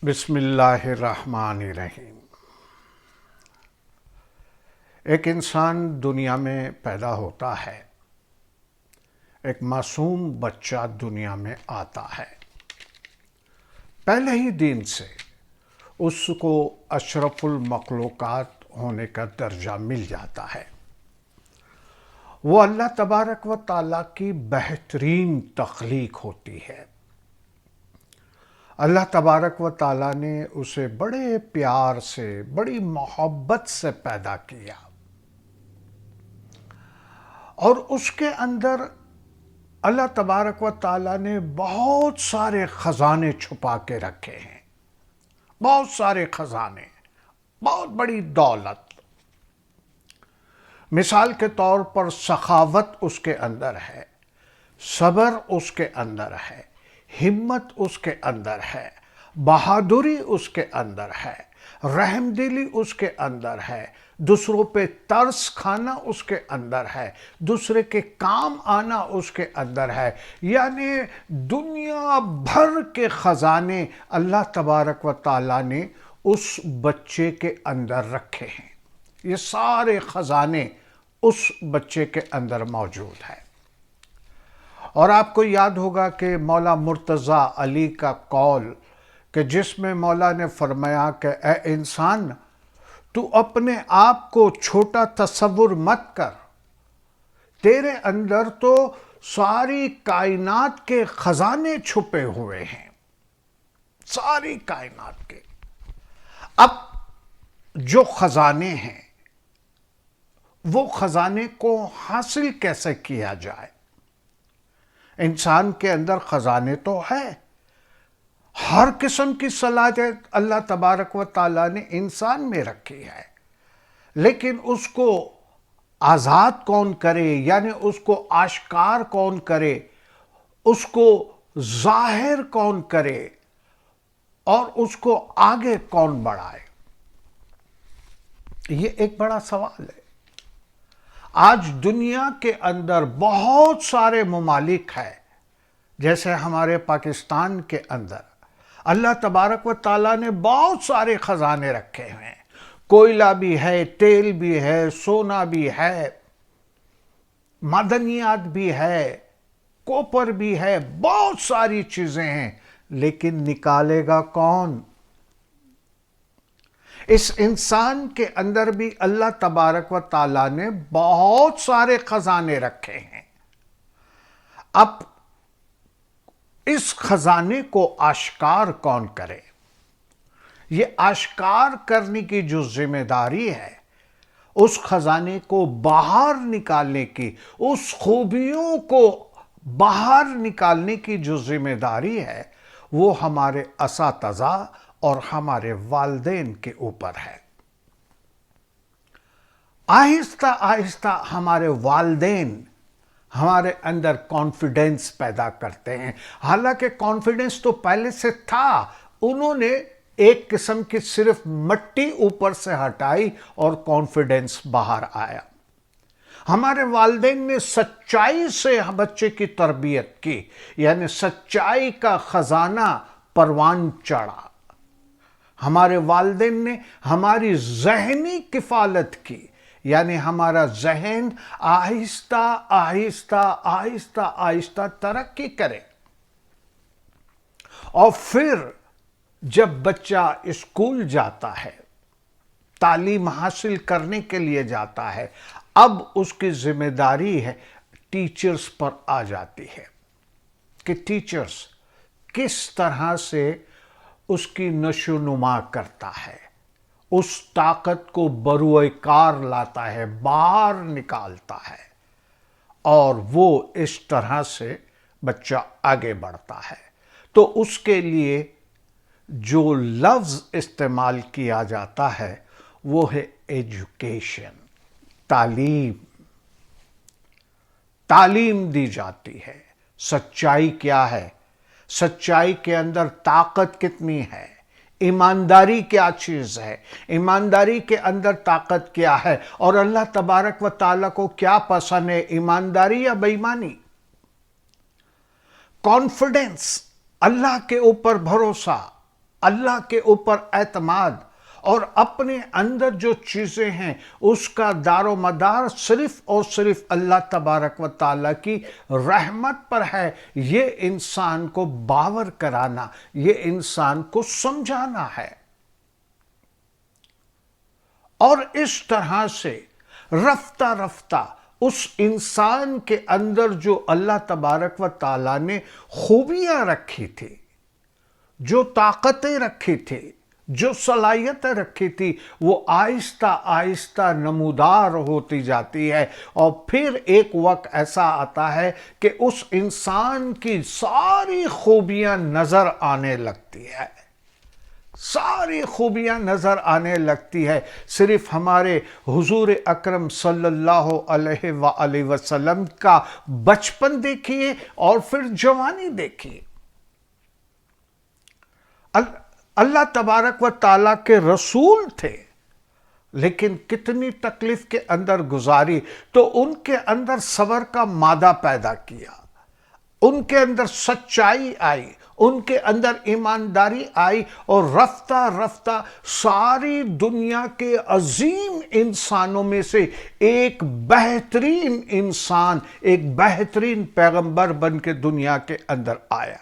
بسم اللہ الرحمن الرحیم۔ ایک انسان دنیا میں پیدا ہوتا ہے، ایک معصوم بچہ دنیا میں آتا ہے۔ پہلے ہی دن سے اس کو اشرف المخلوقات ہونے کا درجہ مل جاتا ہے۔ وہ اللہ تبارک و تعالیٰ کی بہترین تخلیق ہوتی ہے۔ اللہ تبارک و تعالیٰ نے اسے بڑے پیار سے، بڑی محبت سے پیدا کیا، اور اس کے اندر اللہ تبارک و تعالیٰ نے بہت سارے خزانے چھپا کے رکھے ہیں، بہت سارے خزانے، بہت بڑی دولت۔ مثال کے طور پر سخاوت اس کے اندر ہے، صبر اس کے اندر ہے، ہمت اس کے اندر ہے، بہادری اس کے اندر ہے، رحم دلی اس کے اندر ہے، دوسروں پہ ترس کھانا اس کے اندر ہے، دوسرے کے کام آنا اس کے اندر ہے۔ یعنی دنیا بھر کے خزانے اللہ تبارک و تعالیٰ نے اس بچے کے اندر رکھے ہیں۔ یہ سارے خزانے اس بچے کے اندر موجود ہیں۔ اور آپ کو یاد ہوگا کہ مولا مرتضی علی کا قول کہ جس میں مولا نے فرمایا کہ اے انسان، تو اپنے آپ کو چھوٹا تصور مت کر، تیرے اندر تو ساری کائنات کے خزانے چھپے ہوئے ہیں، ساری کائنات کے۔ اب جو خزانے ہیں وہ خزانے کو حاصل کیسے کیا جائے؟ انسان کے اندر خزانے تو ہے، ہر قسم کی صلاحیت اللہ تبارک و تعالیٰ نے انسان میں رکھی ہے، لیکن اس کو آزاد کون کرے، یعنی اس کو آشکار کون کرے، اس کو ظاہر کون کرے، اور اس کو آگے کون بڑھائے؟ یہ ایک بڑا سوال ہے۔ آج دنیا کے اندر بہت سارے ممالک ہیں، جیسے ہمارے پاکستان کے اندر اللہ تبارک و تعالیٰ نے بہت سارے خزانے رکھے ہیں، کوئلہ بھی ہے، تیل بھی ہے، سونا بھی ہے، معدنیات بھی ہے، کوپر بھی ہے، بہت ساری چیزیں ہیں، لیکن نکالے گا کون؟ اس انسان کے اندر بھی اللہ تبارک و تعالیٰ نے بہت سارے خزانے رکھے ہیں۔ اب اس خزانے کو آشکار کون کرے؟ یہ آشکار کرنے کی جو ذمہ داری ہے، اس خزانے کو باہر نکالنے کی، اس خوبیوں کو باہر نکالنے کی جو ذمہ داری ہے، وہ ہمارے اساتذہ اور ہمارے والدین کے اوپر ہے۔ آہستہ آہستہ ہمارے والدین ہمارے اندر کانفیڈنس پیدا کرتے ہیں، حالانکہ کانفیڈنس تو پہلے سے تھا، انہوں نے ایک قسم کی صرف مٹی اوپر سے ہٹائی اور کانفیڈنس باہر آیا۔ ہمارے والدین نے سچائی سے بچے کی تربیت کی، یعنی سچائی کا خزانہ پروان چڑھا۔ ہمارے والدین نے ہماری ذہنی کفالت کی، یعنی ہمارا ذہن آہستہ آہستہ آہستہ آہستہ ترقی کرے، اور پھر جب بچہ اسکول جاتا ہے، تعلیم حاصل کرنے کے لیے جاتا ہے، اب اس کی ذمہ داری ہے ٹیچرز پر آ جاتی ہے کہ ٹیچرز کس طرح سے اس کی نشو و نما کرتا ہے، اس طاقت کو بروئے کار لاتا ہے، باہر نکالتا ہے، اور وہ اس طرح سے بچہ آگے بڑھتا ہے۔ تو اس کے لیے جو لفظ استعمال کیا جاتا ہے وہ ہے ایجوکیشن، تعلیم۔ تعلیم دی جاتی ہے۔ سچائی کیا ہے؟ سچائی کے اندر طاقت کتنی ہے؟ ایمانداری کیا چیز ہے؟ ایمانداری کے اندر طاقت کیا ہے؟ اور اللہ تبارک و تعالیٰ کو کیا پسند ہے، ایمانداری یا بے ایمانی؟ کانفیڈنس، اللہ کے اوپر بھروسہ، اللہ کے اوپر اعتماد اور اپنے اندر جو چیزیں ہیں اس کا دار و مدار صرف اور صرف اللہ تبارک و تعالیٰ کی رحمت پر ہے، یہ انسان کو باور کرانا، یہ انسان کو سمجھانا ہے۔ اور اس طرح سے رفتہ رفتہ اس انسان کے اندر جو اللہ تبارک و تعالیٰ نے خوبیاں رکھی تھی، جو طاقتیں رکھی تھی، جو صلاحیتیں رکھی تھی، وہ آہستہ آہستہ نمودار ہوتی جاتی ہے، اور پھر ایک وقت ایسا آتا ہے کہ اس انسان کی ساری خوبیاں نظر آنے لگتی ہے، ساری خوبیاں نظر آنے لگتی ہے۔ صرف ہمارے حضور اکرم صلی اللہ علیہ وآلہ وسلم کا بچپن دیکھیے اور پھر جوانی دیکھیے۔ اللہ تبارک و تعالیٰ کے رسول تھے، لیکن کتنی تکلیف کے اندر گزاری، تو ان کے اندر صبر کا مادہ پیدا کیا، ان کے اندر سچائی آئی، ان کے اندر ایمانداری آئی، اور رفتہ رفتہ ساری دنیا کے عظیم انسانوں میں سے ایک بہترین انسان، ایک بہترین پیغمبر بن کے دنیا کے اندر آیا۔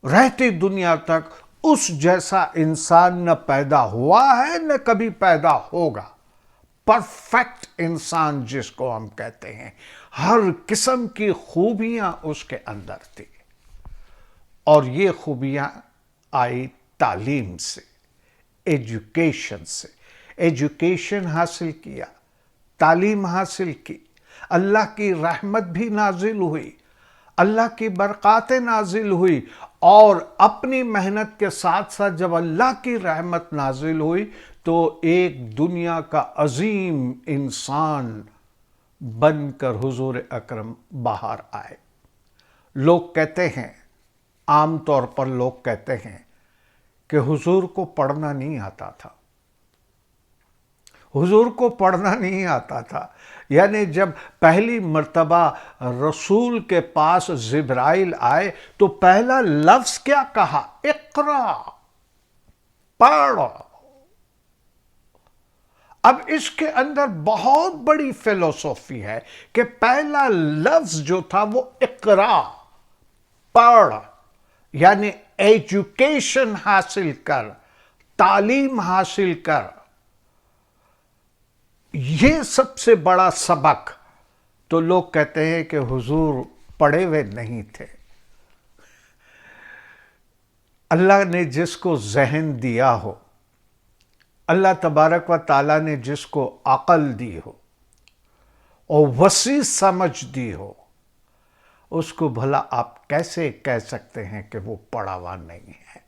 رہتی دنیا تک اس جیسا انسان نہ پیدا ہوا ہے نہ کبھی پیدا ہوگا۔ پرفیکٹ انسان جس کو ہم کہتے ہیں، ہر قسم کی خوبیاں اس کے اندر تھی، اور یہ خوبیاں آئی تعلیم سے، ایجوکیشن سے۔ ایجوکیشن حاصل کیا، تعلیم حاصل کی، اللہ کی رحمت بھی نازل ہوئی، اللہ کی برکاتیں نازل ہوئی، اور اپنی محنت کے ساتھ ساتھ جب اللہ کی رحمت نازل ہوئی تو ایک دنیا کا عظیم انسان بن کر حضور اکرم باہر آئے۔ لوگ کہتے ہیں، عام طور پر لوگ کہتے ہیں کہ حضور کو پڑھنا نہیں آتا تھا، حضور کو پڑھنا نہیں آتا تھا۔ یعنی جب پہلی مرتبہ رسول کے پاس جبرائیل آئے تو پہلا لفظ کیا کہا؟ اقرا، پڑھ۔ اب اس کے اندر بہت بڑی فلسفی ہے کہ پہلا لفظ جو تھا وہ اقرا، پڑھ، یعنی ایجوکیشن حاصل کر، تعلیم حاصل کر۔ یہ سب سے بڑا سبق۔ تو لوگ کہتے ہیں کہ حضور پڑھے ہوئے نہیں تھے۔ اللہ نے جس کو ذہن دیا ہو، اللہ تبارک و تعالیٰ نے جس کو عقل دی ہو اور وسیع سمجھ دی ہو، اس کو بھلا آپ کیسے کہہ سکتے ہیں کہ وہ پڑھا ہوا نہیں ہے؟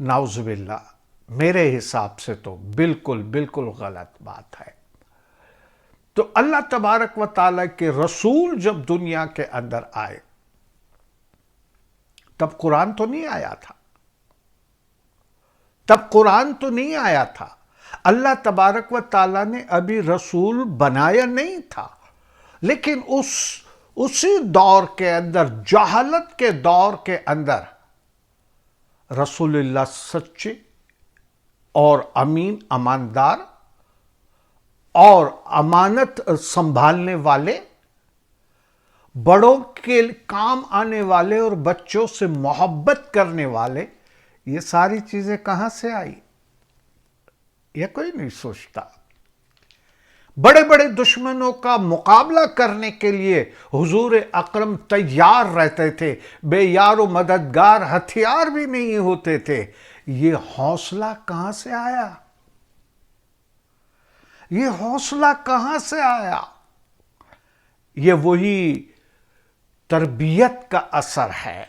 نعوذ باللہ، میرے حساب سے تو بالکل غلط بات ہے۔ تو اللہ تبارک و تعالیٰ کے رسول جب دنیا کے اندر آئے تب قرآن تو نہیں آیا تھا، تب قرآن تو نہیں آیا تھا، اللہ تبارک و تعالیٰ نے ابھی رسول بنایا نہیں تھا۔ لیکن اسی دور کے اندر، جہالت کے دور کے اندر، رسول اللہ سچے اور امین، اماندار اور امانت سنبھالنے والے، بڑوں کے کام آنے والے اور بچوں سے محبت کرنے والے، یہ ساری چیزیں کہاں سے آئی؟ یہ کوئی نہیں سوچتا۔ بڑے بڑے دشمنوں کا مقابلہ کرنے کے لیے حضور اکرم تیار رہتے تھے، بے یار و مددگار ہتھیار بھی نہیں ہوتے تھے۔ یہ حوصلہ کہاں سے آیا؟ یہ حوصلہ کہاں سے آیا؟ یہ وہی تربیت کا اثر ہے،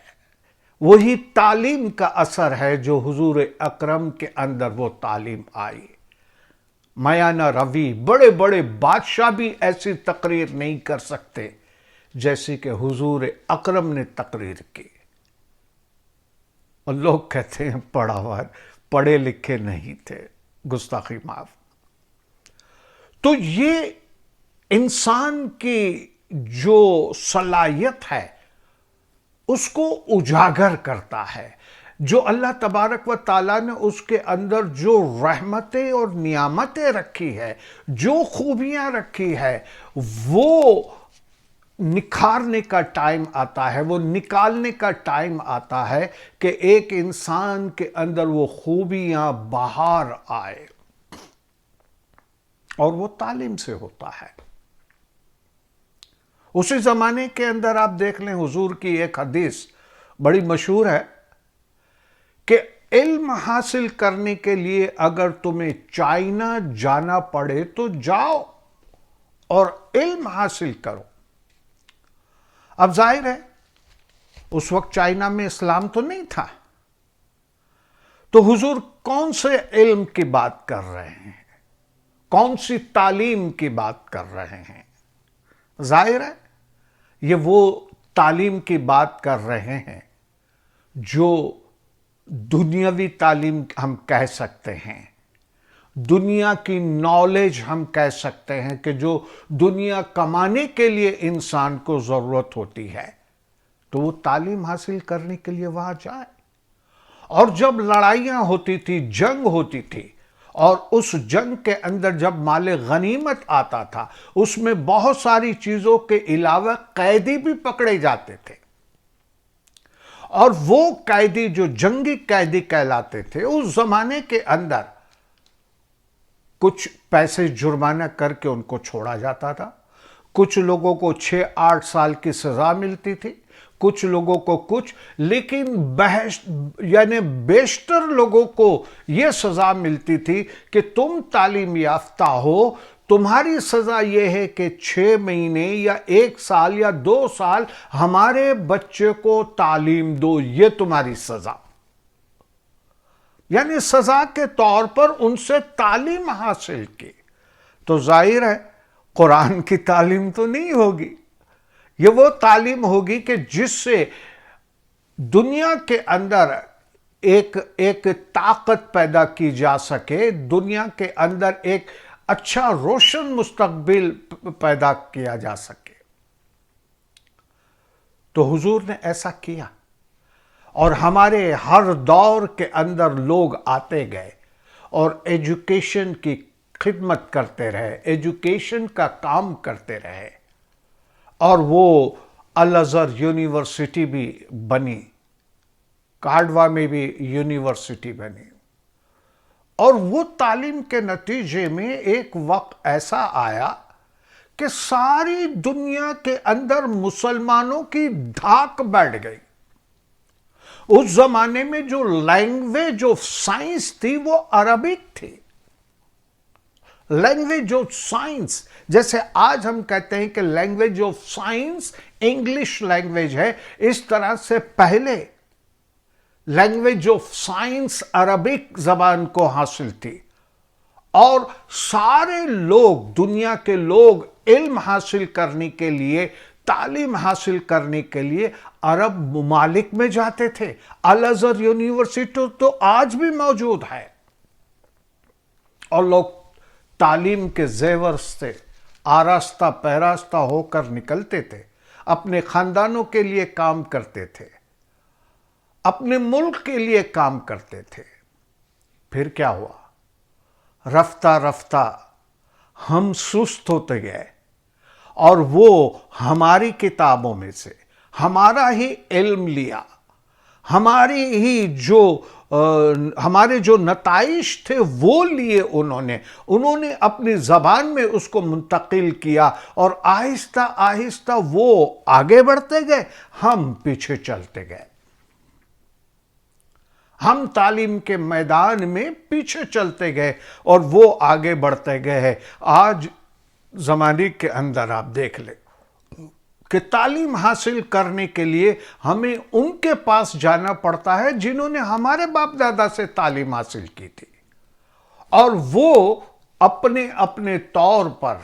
وہی تعلیم کا اثر ہے جو حضور اکرم کے اندر وہ تعلیم آئی۔ میانہ روی، بڑے بڑے بادشاہ بھی ایسی تقریر نہیں کر سکتے جیسی کہ حضور اکرم نے تقریر کی۔ اور لوگ کہتے ہیں پڑھا ہوا، پڑھے لکھے نہیں تھے، گستاخی معاف۔ تو یہ انسان کی جو صلاحیت ہے اس کو اجاگر کرتا ہے. جو اللہ تبارک و تعالیٰ نے اس کے اندر جو رحمتیں اور نعمتیں رکھی ہے، جو خوبیاں رکھی ہے، وہ نکھارنے کا ٹائم آتا ہے، وہ نکالنے کا ٹائم آتا ہے کہ ایک انسان کے اندر وہ خوبیاں باہر آئے، اور وہ تعلیم سے ہوتا ہے. اسی زمانے کے اندر آپ دیکھ لیں، حضور کی ایک حدیث بڑی مشہور ہے کہ علم حاصل کرنے کے لیے اگر تمہیں چائنا جانا پڑے تو جاؤ اور علم حاصل کرو. اب ظاہر ہے اس وقت چائنا میں اسلام تو نہیں تھا، تو حضور کون سے علم کی بات کر رہے ہیں، کون سی تعلیم کی بات کر رہے ہیں؟ ظاہر ہے یہ وہ تعلیم کی بات کر رہے ہیں جو دنیاوی تعلیم ہم کہہ سکتے ہیں، دنیا کی نالج ہم کہہ سکتے ہیں، کہ جو دنیا کمانے کے لیے انسان کو ضرورت ہوتی ہے، تو وہ تعلیم حاصل کرنے کے لیے وہاں جائے. اور جب لڑائیاں ہوتی تھی، جنگ ہوتی تھی، اور اس جنگ کے اندر جب مال غنیمت آتا تھا، اس میں بہت ساری چیزوں کے علاوہ قیدی بھی پکڑے جاتے تھے، اور وہ قیدی جو جنگی قیدی کہلاتے تھے، اس زمانے کے اندر کچھ پیسے جرمانہ کر کے ان کو چھوڑا جاتا تھا. کچھ لوگوں کو 6-8 سال کی سزا ملتی تھی، کچھ لوگوں کو کچھ، لیکن یعنی بیشتر لوگوں کو یہ سزا ملتی تھی کہ تم تعلیم یافتہ ہو، تمہاری سزا یہ ہے کہ 6 مہینے یا 1 سال یا 2 سال ہمارے بچے کو تعلیم دو، یہ تمہاری سزا. یعنی سزا کے طور پر ان سے تعلیم حاصل کی. تو ظاہر ہے قرآن کی تعلیم تو نہیں ہوگی، یہ وہ تعلیم ہوگی کہ جس سے دنیا کے اندر ایک طاقت پیدا کی جا سکے، دنیا کے اندر ایک اچھا روشن مستقبل پیدا کیا جا سکے. تو حضور نے ایسا کیا، اور ہمارے ہر دور کے اندر لوگ آتے گئے اور ایجوکیشن کی خدمت کرتے رہے، ایجوکیشن کا کام کرتے رہے. اور وہ الازہر یونیورسٹی بھی بنی، کاڈوا میں بھی یونیورسٹی بنی. اور وہ تعلیم کے نتیجے میں ایک وقت ایسا آیا کہ ساری دنیا کے اندر مسلمانوں کی دھاک بیٹھ گئی. اس زمانے میں جو لینگویج آف سائنس تھی وہ عربک تھی. لینگویج آف سائنس، جیسے آج ہم کہتے ہیں کہ language of science English language ہے، اس طرح سے پہلے لینگویج آف سائنس عربک زبان کو حاصل تھی. اور سارے لوگ، دنیا کے لوگ علم حاصل کرنے کے لیے، تعلیم حاصل کرنے کے لیے عرب ممالک میں جاتے تھے. الازہر یونیورسٹی تو آج بھی موجود ہے، اور لوگ تعلیم کے زیور سے آراستہ پیراستہ ہو کر نکلتے تھے، اپنے خاندانوں کے لیے کام کرتے تھے، اپنے ملک کے لیے کام کرتے تھے. پھر کیا ہوا؟ رفتہ رفتہ ہم سست ہوتے گئے، اور وہ ہماری کتابوں میں سے ہمارا ہی علم لیا، ہمارے جو نتائج تھے وہ لیے انہوں نے اپنی زبان میں اس کو منتقل کیا، اور آہستہ آہستہ وہ آگے بڑھتے گئے، ہم پیچھے چلتے گئے. ہم تعلیم کے میدان میں پیچھے چلتے گئے اور وہ آگے بڑھتے گئے. آج زمانے کے اندر آپ دیکھ لیں کہ تعلیم حاصل کرنے کے لیے ہمیں ان کے پاس جانا پڑتا ہے جنہوں نے ہمارے باپ دادا سے تعلیم حاصل کی تھی، اور وہ اپنے اپنے طور پر،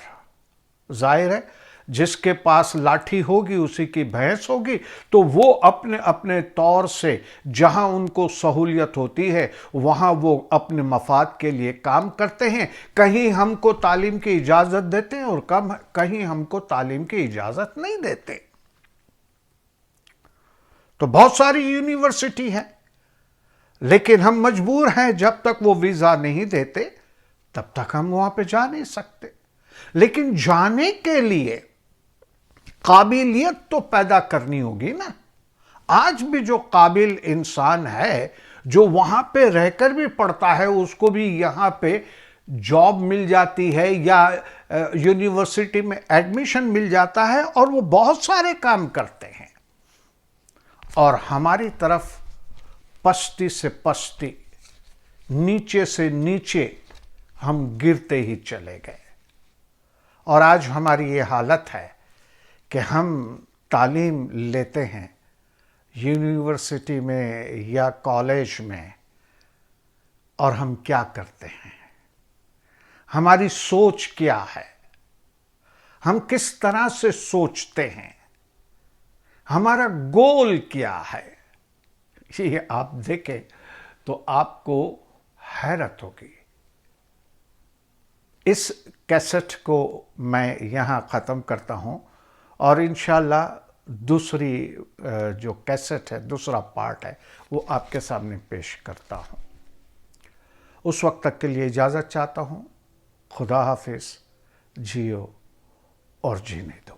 ظاہر ہے جس کے پاس لاٹھی ہوگی اسی کی بھینس ہوگی، تو وہ اپنے اپنے طور سے جہاں ان کو سہولیت ہوتی ہے وہاں وہ اپنے مفاد کے لیے کام کرتے ہیں. کہیں ہم کو تعلیم کی اجازت دیتے ہیں اور کہیں ہم کو تعلیم کی اجازت نہیں دیتے. تو بہت ساری یونیورسٹی ہیں، لیکن ہم مجبور ہیں، جب تک وہ ویزا نہیں دیتے تب تک ہم وہاں پہ جا نہیں سکتے۔ لیکن جانے کے لیے قابلیت تو پیدا کرنی ہوگی نا۔ آج بھی جو قابل انسان ہے، جو وہاں پہ رہ کر بھی پڑھتا ہے، اس کو بھی یہاں پہ جاب مل جاتی ہے یا یونیورسٹی میں ایڈمیشن مل جاتا ہے، اور وہ بہت سارے کام کرتے ہیں۔ اور ہماری طرف پستی سے پستی، نیچے سے نیچے ہم گرتے ہی چلے گئے۔ اور آج ہماری یہ حالت ہے کہ ہم تعلیم لیتے ہیں یونیورسٹی میں یا کالج میں، اور ہم کیا کرتے ہیں؟ ہماری سوچ کیا ہے؟ ہم کس طرح سے سوچتے ہیں؟ ہمارا گول کیا ہے؟ یہ آپ دیکھیں تو آپ کو حیرت ہوگی۔ اس کیسٹ کو میں یہاں ختم کرتا ہوں، اور انشاءاللہ دوسری جو کیسٹ ہے، دوسرا پارٹ ہے، وہ آپ کے سامنے پیش کرتا ہوں۔ اس وقت تک کے لیے اجازت چاہتا ہوں۔ خدا حافظ، جیو اور جینے دو۔